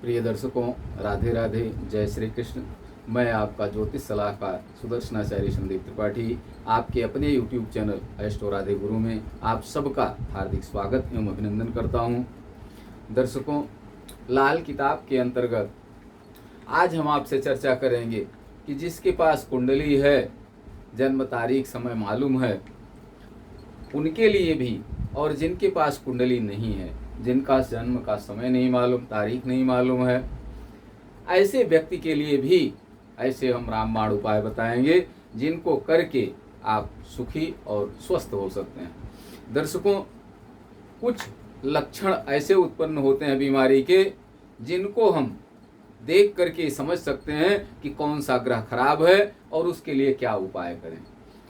प्रिय दर्शकों, राधे राधे, जय श्री कृष्ण। मैं आपका ज्योतिष सलाहकार सुदर्शनाचार्य संदीप त्रिपाठी आपके अपने YouTube चैनल एस्ट्रो राधे गुरु में आप सबका हार्दिक स्वागत एवं अभिनंदन करता हूं। दर्शकों, लाल किताब के अंतर्गत आज हम आपसे चर्चा करेंगे कि जिसके पास कुंडली है, जन्म तारीख समय मालूम है, उनके लिए भी, और जिनके पास कुंडली नहीं है, जिनका जन्म का समय नहीं मालूम, तारीख नहीं मालूम है, ऐसे व्यक्ति के लिए भी ऐसे हम रामबाण उपाय बताएंगे जिनको करके आप सुखी और स्वस्थ हो सकते हैं। दर्शकों, कुछ लक्षण ऐसे उत्पन्न होते हैं बीमारी के जिनको हम देख करके समझ सकते हैं कि कौन सा ग्रह खराब है और उसके लिए क्या उपाय करें।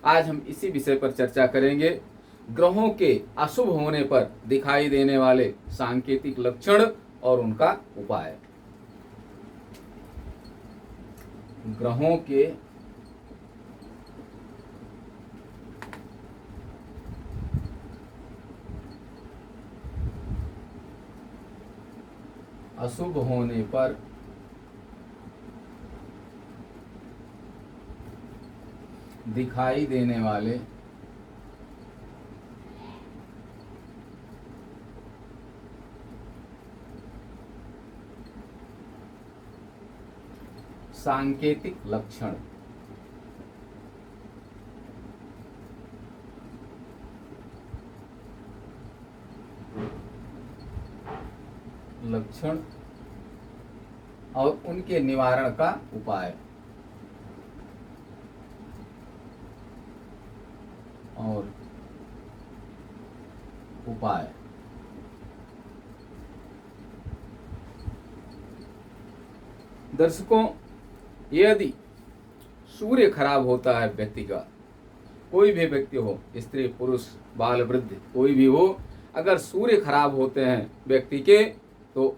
आज हम इसी विषय पर चर्चा करेंगे। ग्रहों के अशुभ होने पर दिखाई देने वाले सांकेतिक लक्षण और उनका उपाय। ग्रहों के अशुभ होने पर दिखाई देने वाले सांकेतिक लक्षण। लक्षण और उनके निवारण का उपाय। और उपाय दर्शकों, यदि सूर्य खराब होता है व्यक्ति का, कोई भी व्यक्ति हो, स्त्री पुरुष बाल वृद्ध कोई भी हो, अगर सूर्य खराब होते हैं व्यक्ति के तो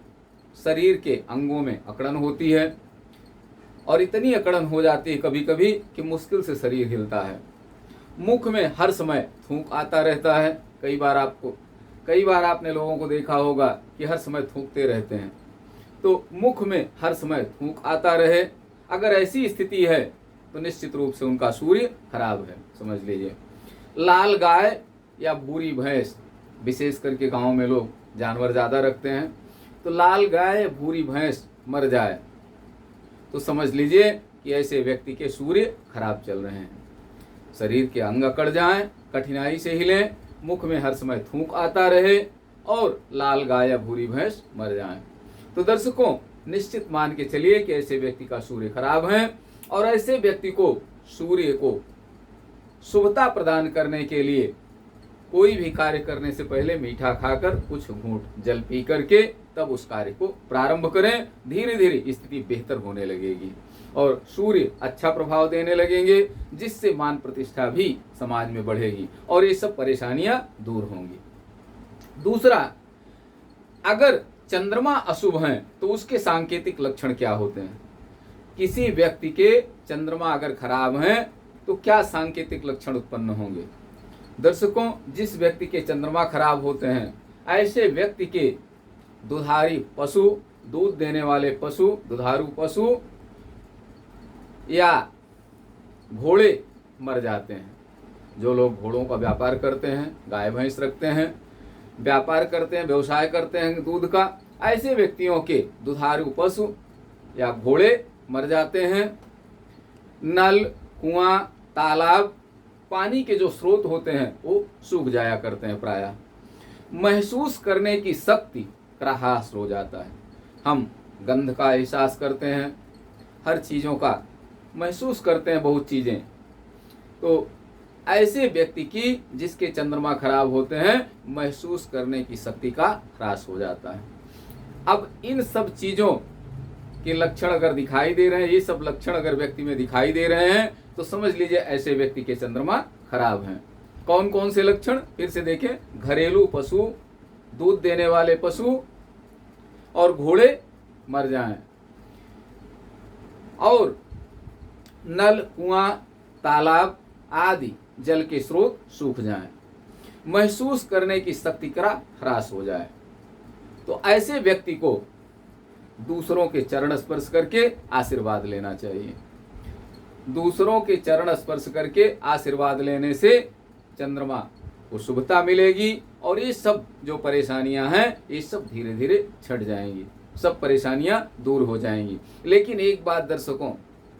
शरीर के अंगों में अकड़न होती है, और इतनी अकड़न हो जाती है कभी कभी कि मुश्किल से शरीर हिलता है। मुख में हर समय थूक आता रहता है। कई बार आपने लोगों को देखा होगा कि हर समय थूकते रहते हैं, तो मुख में हर समय थूक आता रहे। अगर ऐसी स्थिति है तो निश्चित रूप से उनका सूर्य खराब है, समझ लीजिए। लाल गाय या भूरी भैंस, विशेष करके गांव में लोग जानवर ज़्यादा रखते हैं, तो लाल गाय भूरी भैंस मर जाए तो समझ लीजिए कि ऐसे व्यक्ति के सूर्य खराब चल रहे हैं। शरीर के अंग अकड़ जाएं, कठिनाई से हिलें, मुख में हर समय थूक आता रहे और लाल गाय या भूरी भैंस मर जाएं, तो दर्शकों निश्चित मान के चलिए कि ऐसे व्यक्ति का सूर्य खराब है। और ऐसे व्यक्ति को सूर्य को शुभता प्रदान करने के लिए कोई भी कार्य करने से पहले मीठा खाकर कुछ घूंट जल पी करके तब उस कार्य को प्रारंभ करें। धीरे धीरे स्थिति बेहतर होने लगेगी और सूर्य अच्छा प्रभाव देने लगेंगे, जिससे मान प्रतिष्ठा भी समाज में बढ़ेगी और ये सब परेशानियां दूर होंगी। दूसरा, अगर चंद्रमा अशुभ हैं तो उसके सांकेतिक लक्षण क्या होते हैं। किसी व्यक्ति के चंद्रमा अगर खराब हैं तो क्या सांकेतिक लक्षण उत्पन्न होंगे। दर्शकों, जिस व्यक्ति के चंद्रमा खराब होते हैं ऐसे व्यक्ति के दुधारी पशु, दूध देने वाले पशु, दुधारू पशु या घोड़े मर जाते हैं। जो लोग घोड़ों का व्यापार करते हैं, गाय भैंस रखते हैं, व्यापार करते हैं, व्यवसाय करते हैं दूध का, ऐसे व्यक्तियों के दुधारू पशु या घोड़े मर जाते हैं। नल, कुआं, तालाब, पानी के जो स्रोत होते हैं वो सूख जाया करते हैं प्रायः। महसूस करने की शक्ति का ह्रास हो जाता है। हम गंध का एहसास करते हैं, हर चीज़ों का महसूस करते हैं, बहुत चीज़ें। तो ऐसे व्यक्ति की जिसके चंद्रमा खराब होते हैं, महसूस करने की शक्ति का ह्रास हो जाता है। अब इन सब चीज़ों के लक्षण अगर दिखाई दे रहे हैं, ये सब लक्षण अगर व्यक्ति में दिखाई दे रहे हैं तो समझ लीजिए ऐसे व्यक्ति के चंद्रमा खराब हैं। कौन कौन से लक्षण फिर से देखें। घरेलू पशु, दूध देने वाले पशु और घोड़े मर जाएं, और नल, कुआं, तालाब आदि जल के स्रोत सूख जाएं, महसूस करने की शक्ति का ह्रास हो जाए, तो ऐसे व्यक्ति को दूसरों के चरण स्पर्श करके आशीर्वाद लेना चाहिए। दूसरों के चरण स्पर्श करके आशीर्वाद लेने से चंद्रमा को शुभता मिलेगी और ये सब जो परेशानियां हैं ये सब धीरे धीरे छट जाएंगी, सब परेशानियां दूर हो जाएंगी। लेकिन एक बात दर्शकों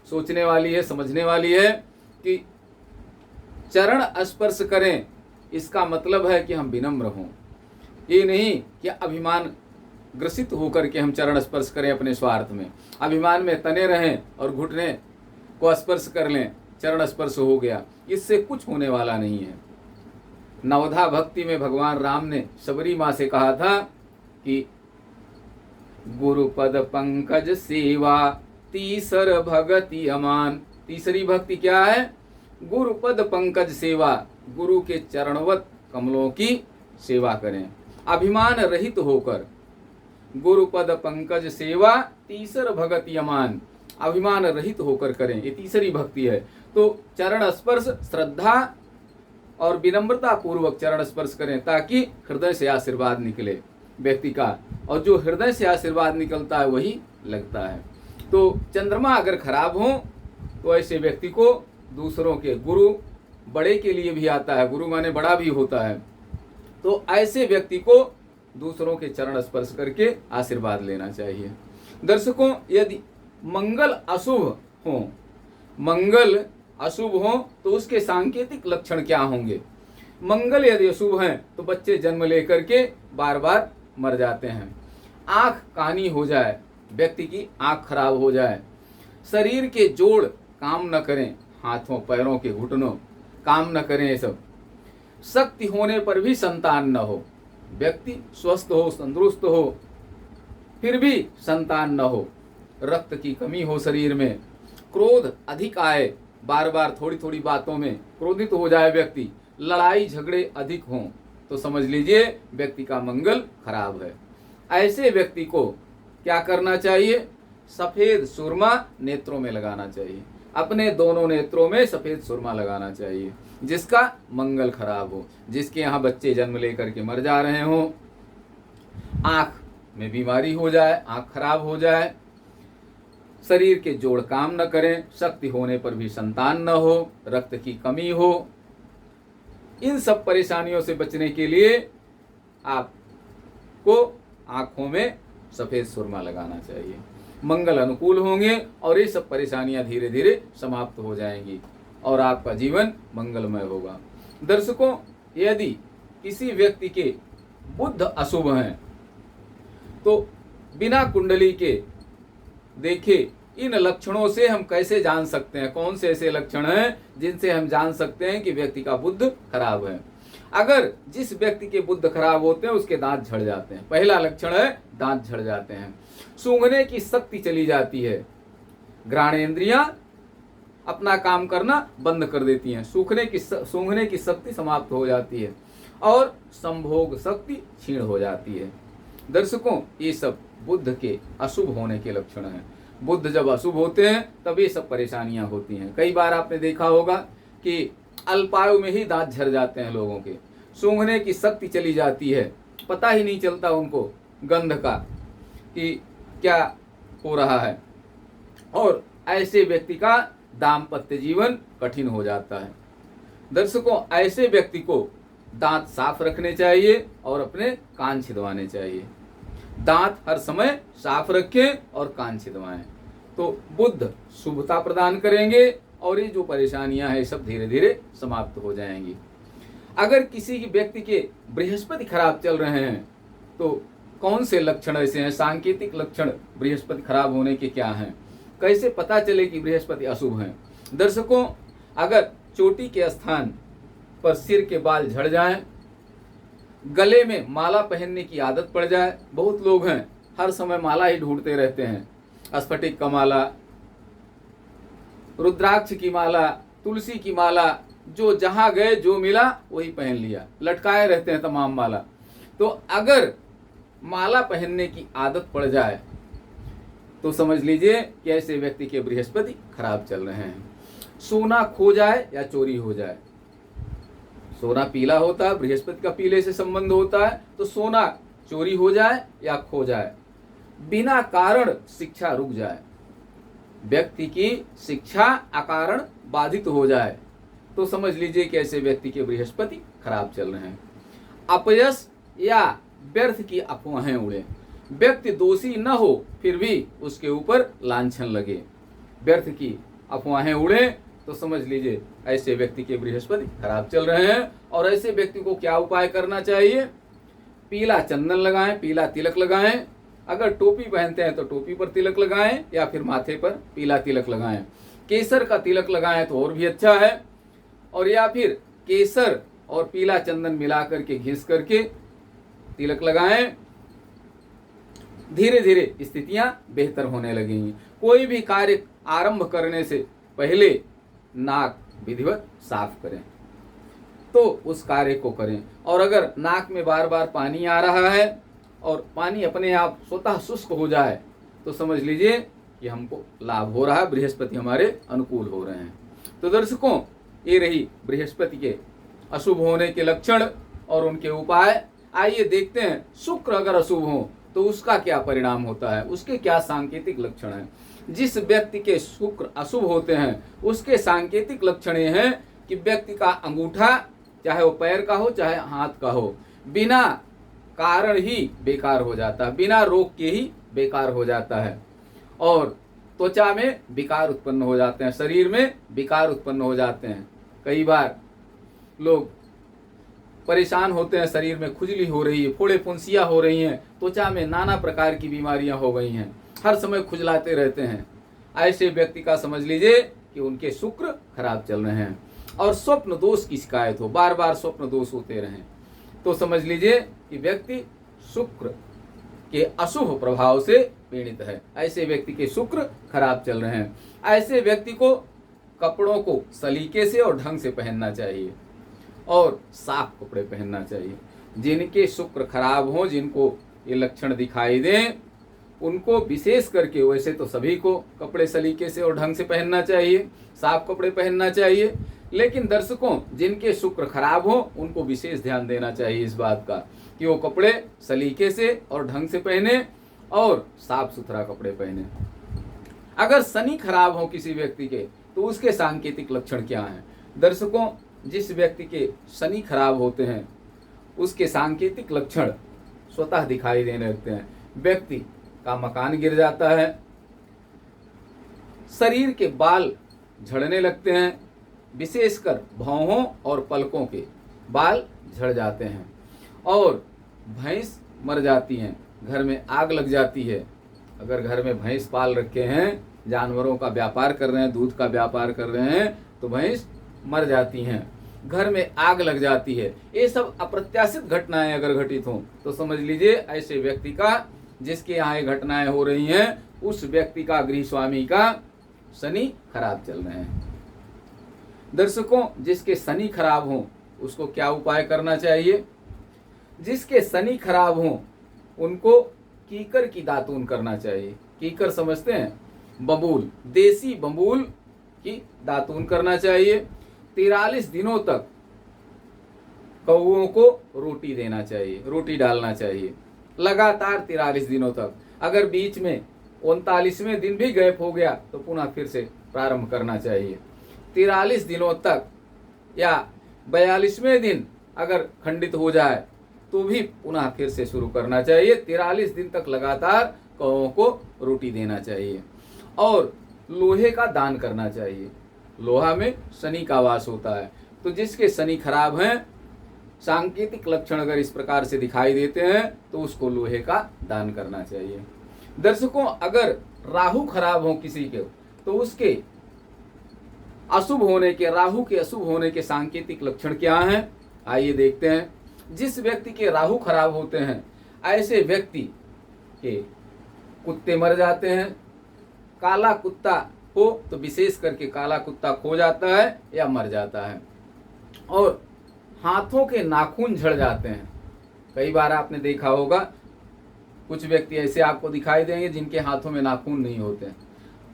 सोचने वाली है, समझने वाली है कि चरण स्पर्श करें इसका मतलब है कि हम विनम्र हों। ये नहीं कि अभिमान ग्रसित होकर के हम चरण स्पर्श करें अपने स्वार्थ में, अभिमान में तने रहें और घुटने को स्पर्श कर लें, चरण स्पर्श हो गया, इससे कुछ होने वाला नहीं है। नवधा भक्ति में भगवान राम ने सबरी माँ से कहा था कि गुरुपद पंकज सेवा तीसर भगति अमान। तीसरी भक्ति क्या है? गुरुपद पंकज सेवा, गुरु के चरणवत कमलों की सेवा करें अभिमान रहित होकर। गुरुपद पंकज सेवा तीसर भगति अमान, अभिमान रहित होकर करें, ये तीसरी भक्ति है। तो चरण स्पर्श श्रद्धा और विनम्रता पूर्वक चरण स्पर्श करें ताकि हृदय से आशीर्वाद निकले व्यक्ति का, और जो हृदय से आशीर्वाद निकलता है वही लगता है। तो चंद्रमा अगर खराब हो तो ऐसे व्यक्ति को दूसरों के, गुरु बड़े के लिए भी आता है, गुरु माने बड़ा भी होता है, तो ऐसे व्यक्ति को दूसरों के चरण स्पर्श करके आशीर्वाद लेना चाहिए। दर्शकों, यदि मंगल अशुभ हो, मंगल अशुभ हो तो उसके सांकेतिक लक्षण क्या होंगे? मंगल यदि अशुभ है तो बच्चे जन्म लेकर के बार बार मर जाते हैं। आंख कानी हो जाए, व्यक्ति की आंख खराब हो जाए, शरीर के जोड़ काम न करें, हाथों पैरों के घुटनों काम न करें, ये सब शक्ति होने पर भी संतान न हो, व्यक्ति स्वस्थ हो, तंदुरुस्त हो, फिर भी संतान न हो, रक्त की कमी हो शरीर में, क्रोध अधिक आए, बार बार थोड़ी थोड़ी बातों में क्रोधित हो जाए व्यक्ति, लड़ाई झगड़े अधिक हों, तो समझ लीजिए व्यक्ति का मंगल खराब है। ऐसे व्यक्ति को क्या करना चाहिए? सफेद सुरमा नेत्रों में लगाना चाहिए, अपने दोनों नेत्रों में सफेद सुरमा लगाना चाहिए। जिसका मंगल खराब हो, जिसके यहाँ बच्चे जन्म लेकर के मर जा रहे हों, आंख में बीमारी हो जाए, आंख खराब हो जाए, शरीर के जोड़ काम न करें, शक्ति होने पर भी संतान न हो, रक्त की कमी हो, इन सब परेशानियों से बचने के लिए आपको आंखों में सफेद सुरमा लगाना चाहिए। मंगल अनुकूल होंगे और ये सब परेशानियां धीरे धीरे समाप्त हो जाएंगी और आपका जीवन मंगलमय होगा। दर्शकों, यदि किसी व्यक्ति के बुध अशुभ हैं तो बिना कुंडली के देखे इन लक्षणों से हम कैसे जान सकते हैं? कौन से ऐसे लक्षण हैं जिनसे हम जान सकते हैं कि व्यक्ति का बुध खराब है? अगर जिस व्यक्ति के बुध खराब होते हैं उसके दांत झड़ जाते हैं, पहला लक्षण है दांत झड़ जाते हैं, सूंघने की शक्ति चली जाती है, घ्राणेंद्रियां अपना काम करना बंद कर देती हैं, सूंघने की शक्ति समाप्त हो जाती है और संभोग शक्ति क्षीण हो जाती है। दर्शकों, ये सब बुध के अशुभ होने के लक्षण हैं। बुध जब अशुभ होते हैं तब ये सब परेशानियां होती हैं। कई बार आपने देखा होगा कि अल्पायु में ही दांत झड़ जाते हैं लोगों के, सूंघने की शक्ति चली जाती है, पता ही नहीं चलता उनको गंध का कि क्या हो रहा है, और ऐसे व्यक्ति का दाम्पत्य जीवन कठिन हो जाता है। दर्शकों, ऐसे व्यक्ति को दांत साफ रखने चाहिए और अपने कान छिदवाने चाहिए। दांत हर समय साफ रखें और कान छिदवाएं, तो बुध शुभता प्रदान करेंगे और ये जो परेशानियां हैं सब धीरे धीरे समाप्त हो जाएंगी। अगर किसी व्यक्ति के बृहस्पति खराब चल रहे हैं तो कौन से लक्षण ऐसे हैं, सांकेतिक लक्षण बृहस्पति खराब होने के क्या हैं, कैसे पता चले कि बृहस्पति अशुभ हैं? दर्शकों, अगर चोटी के स्थान पर सिर के बाल झड़ जाएं, गले में माला पहनने की आदत पड़ जाए, बहुत लोग हैं हर समय माला ही ढूंढते रहते हैं, स्फटिक का माला, रुद्राक्ष की माला, तुलसी की माला, जो जहां गए जो मिला वही पहन लिया, लटकाए रहते हैं तमाम माला। तो अगर माला पहनने की आदत पड़ जाए तो समझ लीजिए कि ऐसे व्यक्ति के बृहस्पति खराब चल रहे हैं। सोना खो जाए या चोरी हो जाए, सोना पीला होता है, बृहस्पति का पीले से संबंध होता है, तो सोना चोरी हो जाए या खो जाए बिना कारण शिक्षा रुक जाए, व्यक्ति की शिक्षा अकारण बाधित हो जाए, तो समझ लीजिए कि ऐसे व्यक्ति के बृहस्पति खराब चल रहे हैं। अपयश या व्यर्थ की अफवाहें उड़े, व्यक्ति दोषी न हो फिर भी उसके ऊपर लांछन लगे, व्यर्थ की अफवाहें उड़े, तो समझ लीजिए ऐसे व्यक्ति के बृहस्पति खराब चल रहे हैं। और ऐसे व्यक्ति को क्या उपाय करना चाहिए? पीला चंदन लगाएं, पीला तिलक लगाएं, अगर टोपी पहनते हैं तो टोपी पर तिलक लगाएं या फिर माथे पर पीला तिलक लगाएं, केसर का तिलक लगाएं तो और भी अच्छा है, और या फिर केसर और पीला चंदन मिला करके घिस करके तिलक लगाएं, धीरे धीरे स्थितियां बेहतर होने लगेंगी। कोई भी कार्य आरंभ करने से पहले नाक विधिवत साफ करें तो उस कार्य को करें। और अगर नाक में बार बार पानी आ रहा है और पानी अपने आप स्वतः शुष्क हो जाए तो समझ लीजिए कि हमको लाभ हो रहा है, बृहस्पति हमारे अनुकूल हो रहे हैं। तो दर्शकों, ये रही बृहस्पति के अशुभ होने के लक्षण और उनके उपाय। आइए देखते हैं शुक्र अगर अशुभ हो तो उसका क्या परिणाम होता है, उसके क्या सांकेतिक लक्षण हैं। जिस व्यक्ति के शुक्र अशुभ होते हैं उसके सांकेतिक लक्षण ये हैं कि व्यक्ति का अंगूठा, चाहे वो पैर का हो चाहे हाथ का हो, बिना कारण ही बेकार हो जाता है, बिना रोग के ही बेकार हो जाता है, और त्वचा में विकार उत्पन्न हो जाते हैं, शरीर में विकार उत्पन्न हो जाते हैं। कई बार लोग परेशान होते हैं, शरीर में खुजली हो रही है, फोड़े फुंसियां हो रही हैं, त्वचा में नाना प्रकार की बीमारियां हो गई हैं, हर समय खुजलाते रहते हैं। ऐसे व्यक्ति का समझ लीजिए कि उनके शुक्र खराब चल रहे हैं। और स्वप्न दोष की शिकायत हो, बार बार स्वप्न दोष होते रहें, तो समझ लीजिए कि व्यक्ति शुक्र के अशुभ प्रभाव से पीड़ित है। ऐसे व्यक्ति के शुक्र खराब चल रहे हैं। ऐसे व्यक्ति को कपड़ों को सलीके से और ढंग से पहनना चाहिए और साफ कपड़े पहनना चाहिए। जिनके शुक्र खराब हो, जिनको ये लक्षण दिखाई दें, उनको विशेष करके, वैसे तो सभी को कपड़े सलीके से और ढंग से पहनना चाहिए, साफ कपड़े पहनना चाहिए, लेकिन दर्शकों जिनके शुक्र खराब हो उनको विशेष ध्यान देना चाहिए इस बात का कि वो कपड़े सलीके से और ढंग से पहने और साफ सुथरा कपड़े पहने। अगर शनि खराब हो किसी व्यक्ति के तो उसके सांकेतिक लक्षण क्या हैं? दर्शकों, जिस व्यक्ति के शनि खराब होते हैं उसके सांकेतिक लक्षण स्वतः दिखाई देने लगते हैं। व्यक्ति का मकान गिर जाता है, शरीर के बाल झड़ने लगते हैं, विशेषकर भौहों और पलकों के बाल झड़ जाते हैं, और भैंस मर जाती हैं, घर में आग लग जाती है। अगर घर में भैंस पाल रखे हैं, जानवरों का व्यापार कर रहे हैं, दूध का व्यापार कर रहे हैं, तो भैंस मर जाती हैं, घर में आग लग जाती है। ये सब अप्रत्याशित घटनाएं अगर घटित हों तो समझ लीजिए ऐसे व्यक्ति का, जिसके यहाँ ये घटनाएं हो रही हैं, उस व्यक्ति का, गृह स्वामी का शनि खराब चल रहे हैं। दर्शकों, जिसके शनि खराब हो उसको क्या उपाय करना चाहिए? जिसके शनि खराब हो उनको कीकर की दातून करना चाहिए। कीकर समझते हैं? बबूल, देसी बबूल की दातून करना चाहिए। 43 दिनों तक कौओं को रोटी देना चाहिए, रोटी डालना चाहिए लगातार 43 दिनों तक। अगर बीच में 39वें दिन भी गैप हो गया तो पुनः फिर से प्रारंभ करना चाहिए। 43 दिनों तक, या 42वें दिन अगर खंडित हो जाए तो भी पुनः फिर से शुरू करना चाहिए। 43 दिन तक लगातार कौओं को रोटी देना चाहिए और लोहे का दान करना चाहिए। लोहा में शनि का वास होता है, तो जिसके शनि खराब हैं, सांकेतिक लक्षण अगर इस प्रकार से दिखाई देते हैं तो उसको लोहे का दान करना चाहिए। दर्शकों, अगर राहु खराब हो किसी के तो उसके अशुभ होने के, राहु के अशुभ होने के सांकेतिक लक्षण क्या हैं? आइए देखते हैं। जिस व्यक्ति के राहु खराब होते हैं ऐसे व्यक्ति के कुत्ते मर जाते हैं। काला कुत्ता हो तो विशेष करके काला कुत्ता खो जाता है या मर जाता है, और हाथों के नाखून झड़ जाते हैं। कई बार आपने देखा होगा कुछ व्यक्ति ऐसे आपको दिखाई देंगे जिनके हाथों में नाखून नहीं होते हैं,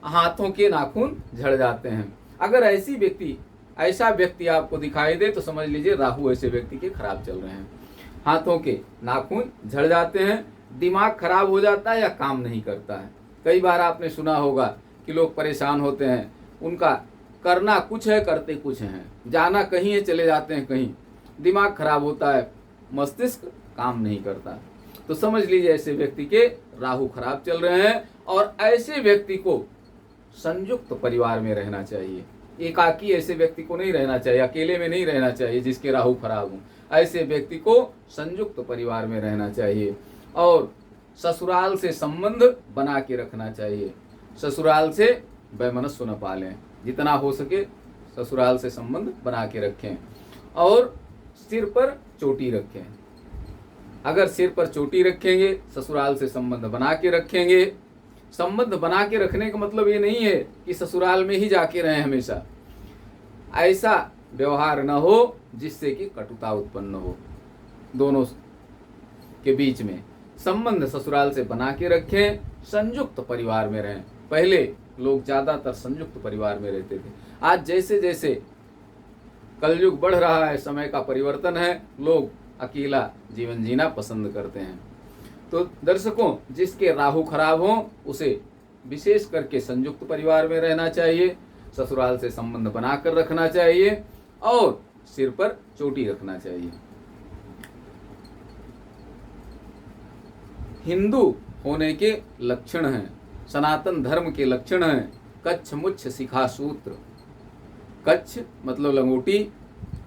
हाथों के नाखून झड़ जाते हैं। अगर ऐसा व्यक्ति आपको दिखाई दे तो समझ लीजिए राहु ऐसे व्यक्ति के खराब चल रहे हैं। हाथों के नाखून झड़ जाते हैं, दिमाग खराब हो जाता है या काम नहीं करता है। कई बार आपने सुना होगा कि लोग परेशान होते हैं, उनका करना कुछ है करते कुछ हैं, जाना कहीं है चले जाते हैं कहीं, दिमाग खराब होता है, मस्तिष्क काम नहीं करता। तो समझ लीजिए ऐसे व्यक्ति के राहु खराब चल रहे हैं और ऐसे व्यक्ति को संयुक्त परिवार में रहना चाहिए। एकाकी ऐसे व्यक्ति को नहीं रहना चाहिए, अकेले में नहीं रहना चाहिए जिसके राहु खराब हो। ऐसे व्यक्ति को संयुक्त परिवार में रहना चाहिए और ससुराल से संबंध बना के रखना चाहिए। ससुराल से वैमनस्य न पालें, जितना हो सके ससुराल से संबंध बना के रखें और सिर पर चोटी रखें। अगर सिर पर चोटी रखेंगे, ससुराल से संबंध बना के रखेंगे। संबंध बना के रखने का मतलब ये नहीं है कि ससुराल में ही जाके रहें हमेशा। ऐसा व्यवहार न हो जिससे कि कटुता उत्पन्न हो दोनों के बीच में। संबंध ससुराल से बना के रखें, संयुक्त परिवार में रहें। पहले लोग ज्यादातर संयुक्त परिवार में रहते थे। आज जैसे जैसे कलयुग बढ़ रहा है, समय का परिवर्तन है, लोग अकेला जीवन जीना पसंद करते हैं। तो दर्शकों, जिसके राहु खराब हो उसे विशेष करके संयुक्त परिवार में रहना चाहिए, ससुराल से संबंध बनाकर रखना चाहिए और सिर पर चोटी रखना चाहिए। हिंदू होने के लक्षण हैं, सनातन धर्म के लक्षण हैं। कच्छ मुच्छ शिखा सूत्र। कच्छ मतलब लंगोटी,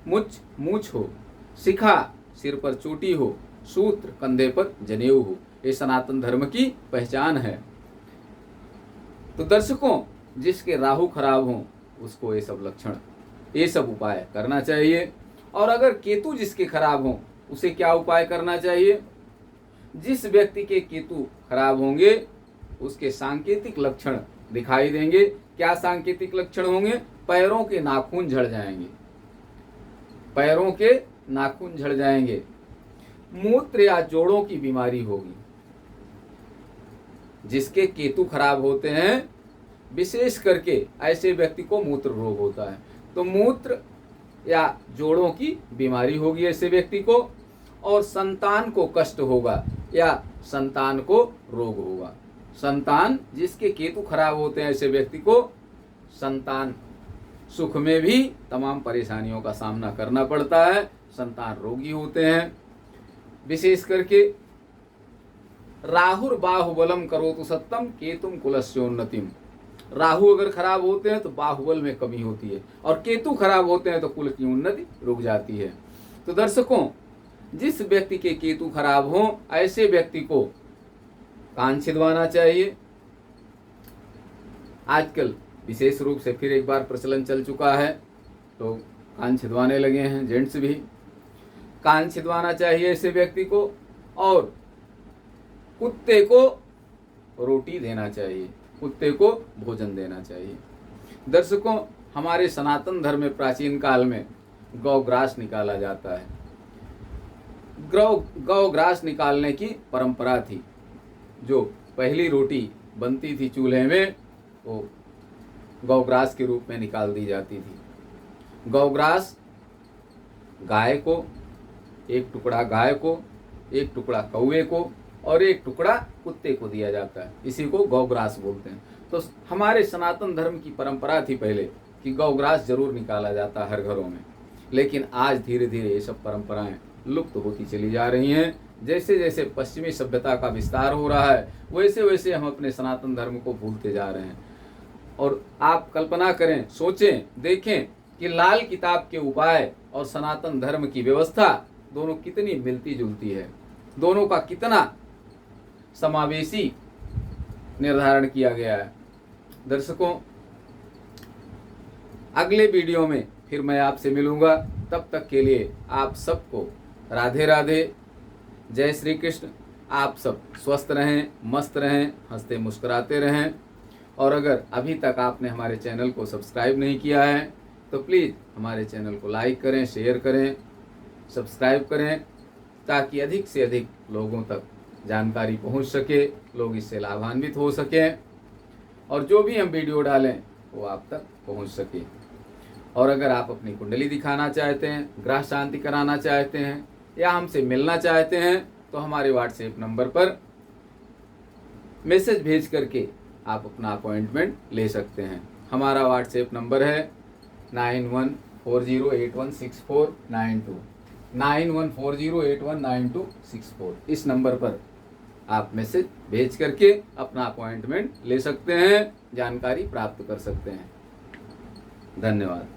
मुच्छ मूछ हो, शिखा सिर पर चोटी हो, सूत्र कंधे पर जनेऊ हो। ये सनातन धर्म की पहचान है। तो दर्शकों, जिसके राहु खराब हो उसको ये सब लक्षण, ये सब उपाय करना चाहिए। और अगर केतु जिसके खराब हो उसे क्या उपाय करना चाहिए? जिस व्यक्ति के केतु खराब होंगे उसके सांकेतिक लक्षण दिखाई देंगे। क्या सांकेतिक लक्षण होंगे? पैरों के नाखून झड़ जाएंगे, पैरों के नाखून झड़ जाएंगे, मूत्र या जोड़ों की बीमारी होगी। जिसके केतु खराब होते हैं विशेष करके ऐसे व्यक्ति को मूत्र रोग होता है। तो मूत्र या जोड़ों की बीमारी होगी ऐसे व्यक्ति को, और संतान को कष्ट होगा या संतान को रोग होगा। संतान, जिसके केतु खराब होते हैं ऐसे व्यक्ति को संतान सुख में भी तमाम परेशानियों का सामना करना पड़ता है, संतान रोगी होते हैं। विशेष करके राहुर बाहुबलम करोतु सत्तम केतुम कुलस्योन्नतिम। राहु अगर खराब होते हैं तो बाहुबल में कमी होती है, और केतु खराब होते हैं तो कुल की उन्नति रुक जाती है। तो दर्शकों, जिस व्यक्ति के केतु खराब हो ऐसे व्यक्ति को कान छिदवाना चाहिए। आजकल विशेष रूप से फिर एक बार प्रचलन चल चुका है, तो कान छिदवाने लगे हैं, जेंट्स भी। कान छिदवाना चाहिए ऐसे व्यक्ति को, और कुत्ते को रोटी देना चाहिए, कुत्ते को भोजन देना चाहिए। दर्शकों, हमारे सनातन धर्म में प्राचीन काल में गौग्रास निकाला जाता है। गौग्रास निकालने की परंपरा थी। जो पहली रोटी बनती थी चूल्हे में वो गौग्रास के रूप में निकाल दी जाती थी। गौग्रास गाय को, एक टुकड़ा गाय को, एक टुकड़ा कौवे को और एक टुकड़ा कुत्ते को दिया जाता है। इसी को गौग्रास बोलते हैं। तो हमारे सनातन धर्म की परंपरा थी पहले कि गौग्रास जरूर निकाला जाता हर घरों में, लेकिन आज धीरे धीरे ये सब परंपराएं लुप्त होती चली जा रही हैं। जैसे जैसे पश्चिमी सभ्यता का विस्तार हो रहा है वैसे वैसे हम अपने सनातन धर्म को भूलते जा रहे हैं। और आप कल्पना करें, सोचें, देखें कि लाल किताब के उपाय और सनातन धर्म की व्यवस्था दोनों कितनी मिलती जुलती है, दोनों का कितना समावेशी निर्धारण किया गया है। दर्शकों, अगले वीडियो में फिर मैं आपसे मिलूंगा। तब तक के लिए आप सबको राधे राधे, जय श्री कृष्ण। आप सब स्वस्थ रहें, मस्त रहें, हंसते मुस्कुराते रहें। और अगर अभी तक आपने हमारे चैनल को सब्सक्राइब नहीं किया है तो प्लीज़ हमारे चैनल को लाइक करें, शेयर करें, सब्सक्राइब करें, ताकि अधिक से अधिक लोगों तक जानकारी पहुंच सके, लोग इससे लाभान्वित हो सकें और जो भी हम वीडियो डालें वो आप तक पहुंच सके। और अगर आप अपनी कुंडली दिखाना चाहते हैं, ग्रह शांति कराना चाहते हैं या हमसे मिलना चाहते हैं तो हमारे व्हाट्सएप नंबर पर मैसेज भेज करके आप अपना अपॉइंटमेंट ले सकते हैं। हमारा व्हाट्सएप नंबर है 9140816492 9140819264। इस नंबर पर आप मैसेज भेज करके अपना अपॉइंटमेंट ले सकते हैं, जानकारी प्राप्त कर सकते हैं। धन्यवाद।